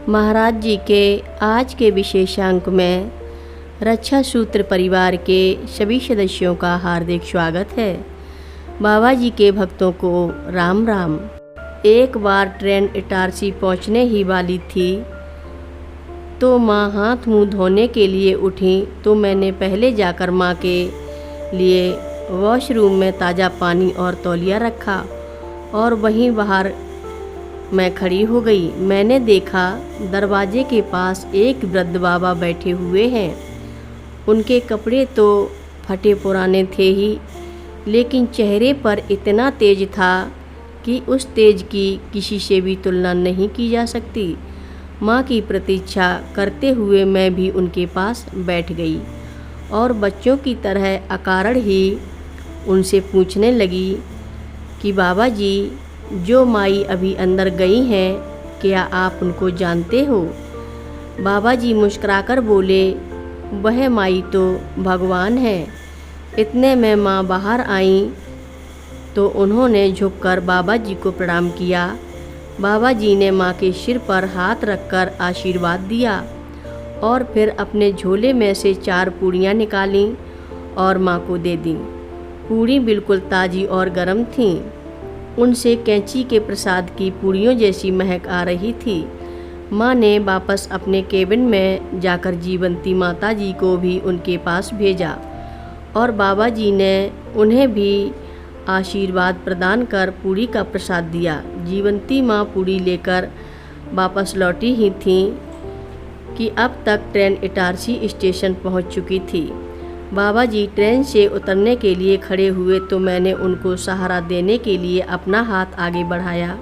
महाराज जी के आज के विशेषांक में रक्षा सूत्र परिवार के सभी सदस्यों का हार्दिक स्वागत है। बाबा जी के भक्तों को राम राम। एक बार ट्रेन इटारसी पहुंचने ही वाली थी तो माँ हाथ मुंह धोने के लिए उठी, तो मैंने पहले जाकर माँ के लिए वॉशरूम में ताज़ा पानी और तौलिया रखा और वहीं बाहर मैं खड़ी हो गई। मैंने देखा दरवाजे के पास एक वृद्ध बाबा बैठे हुए हैं। उनके कपड़े तो फटे पुराने थे ही, लेकिन चेहरे पर इतना तेज था कि उस तेज की किसी से भी तुलना नहीं की जा सकती। माँ की प्रतीक्षा करते हुए मैं भी उनके पास बैठ गई और बच्चों की तरह अकारण ही उनसे पूछने लगी कि बाबा जी, जो माई अभी अंदर गई हैं, क्या आप उनको जानते हो? बाबा जी मुस्कुराकर बोले, वह माई तो भगवान है। इतने में माँ बाहर आईं तो उन्होंने झुककर बाबा जी को प्रणाम किया। बाबा जी ने माँ के सिर पर हाथ रखकर आशीर्वाद दिया और फिर अपने झोले में से 4 पूड़ियाँ निकालीं और माँ को दे दीं। पूड़ी बिल्कुल ताज़ी और गर्म थीं। उनसे कैंची के प्रसाद की पूड़ियों जैसी महक आ रही थी। माँ ने वापस अपने केबिन में जाकर जीवंती माता जी को भी उनके पास भेजा और बाबा जी ने उन्हें भी आशीर्वाद प्रदान कर पूड़ी का प्रसाद दिया। जीवंती माँ पूड़ी लेकर वापस लौटी ही थीं कि अब तक ट्रेन इटारसी स्टेशन पहुंच चुकी थी। बाबा जी ट्रेन से उतरने के लिए खड़े हुए तो मैंने उनको सहारा देने के लिए अपना हाथ आगे बढ़ाया।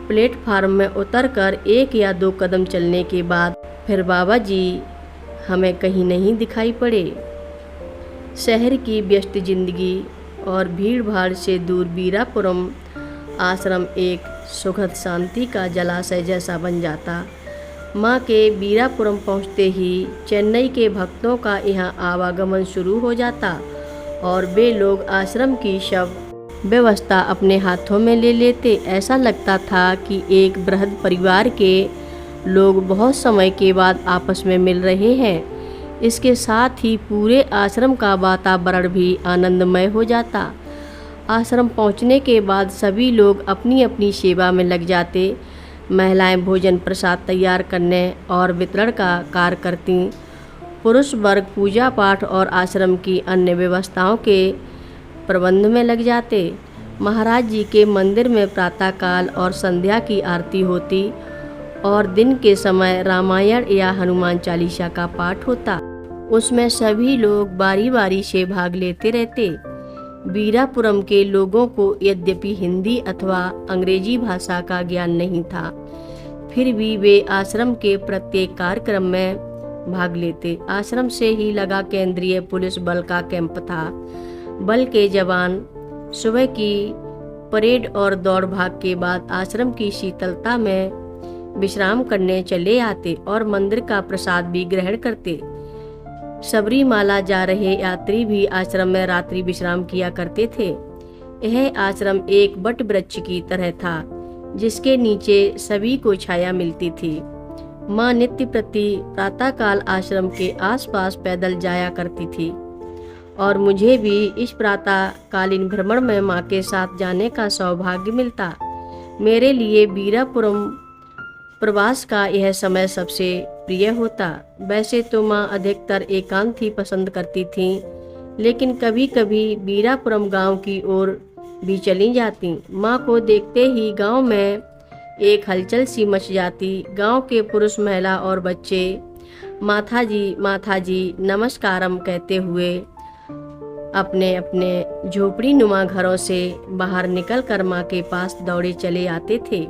प्लेटफार्म में उतरकर 1 या 2 कदम चलने के बाद फिर बाबा जी हमें कहीं नहीं दिखाई पड़े। शहर की व्यस्त जिंदगी और भीड़ भाड़ से दूर बीरापुरम आश्रम एक सुखद शांति का जलाशय जैसा बन जाता। माँ के बीरापुरम पहुँचते ही चेन्नई के भक्तों का यहाँ आवागमन शुरू हो जाता और वे लोग आश्रम की शव व्यवस्था अपने हाथों में ले लेते। ऐसा लगता था कि एक बृहद परिवार के लोग बहुत समय के बाद आपस में मिल रहे हैं। इसके साथ ही पूरे आश्रम का वातावरण भी आनंदमय हो जाता। आश्रम पहुँचने के बाद सभी लोग अपनी अपनी सेवा में लग जाते। महिलाएं भोजन प्रसाद तैयार करने और वितरण का कार्य करती। पुरुष वर्ग पूजा पाठ और आश्रम की अन्य व्यवस्थाओं के प्रबंध में लग जाते। महाराज जी के मंदिर में प्रातःकाल और संध्या की आरती होती और दिन के समय रामायण या हनुमान चालीसा का पाठ होता। उसमें सभी लोग बारी बारी से भाग लेते रहते। बीरापुरम के लोगों को यद्यपि हिंदी अथवा अंग्रेजी भाषा का ज्ञान नहीं था, फिर भी वे आश्रम के प्रत्येक कार्यक्रम में भाग लेते। आश्रम से ही लगा केंद्रीय पुलिस बल का कैंप था। बल के जवान सुबह की परेड और दौड़ भाग के बाद आश्रम की शीतलता में विश्राम करने चले आते और मंदिर का प्रसाद भी ग्रहण करते। सबरीमाला जा रहे यात्री भी आश्रम में रात्रि विश्राम किया करते थे। यह आश्रम एक वट वृक्ष की तरह था जिसके नीचे सभी को छाया मिलती थी। माँ नित्य प्रति प्रातःकाल आश्रम के आसपास पैदल जाया करती थी और मुझे भी इस प्रातःकालीन भ्रमण में माँ के साथ जाने का सौभाग्य मिलता। मेरे लिए बीरापुरम प्रवास का यह समय सबसे प्रिय होता। वैसे तो माँ अधिकतर एकांत ही पसंद करती थीं, लेकिन कभी कभी बीरापुरम गांव की ओर भी चली जाती। माँ को देखते ही गांव में एक हलचल सी मच जाती। गांव के पुरुष, महिला और बच्चे माथा जी नमस्कारम कहते हुए अपने अपने झोपड़ी नुमा घरों से बाहर निकलकर माँ के पास दौड़े चले आते थे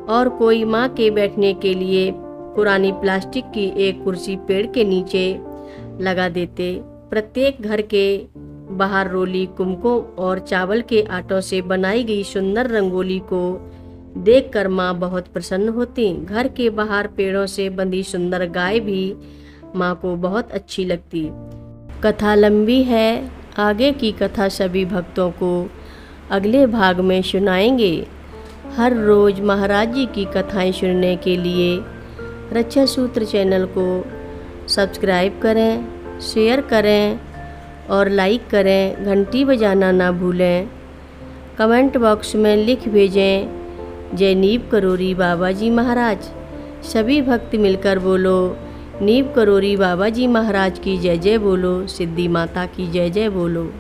और कोई माँ के बैठने के लिए पुरानी प्लास्टिक की एक कुर्सी पेड़ के नीचे लगा देते। प्रत्येक घर के बाहर रोली, कुमकों और चावल के आटों से बनाई गई सुंदर रंगोली को देखकर माँ बहुत प्रसन्न होती। घर के बाहर पेड़ों से बंधी सुंदर गाय भी माँ को बहुत अच्छी लगती। कथा लंबी है, आगे की कथा सभी भक्तों को अगले भाग में सुनाएंगे। हर रोज़ महाराज जी की कथाएं सुनने के लिए रक्षा सूत्र चैनल को सब्सक्राइब करें, शेयर करें और लाइक करें। घंटी बजाना ना भूलें। कमेंट बॉक्स में लिख भेजें जय नीव करोरी बाबा जी महाराज। सभी भक्त मिलकर बोलो नीव करोरी बाबा जी महाराज की जय जय बोलो, सिद्धि माता की जय जय बोलो।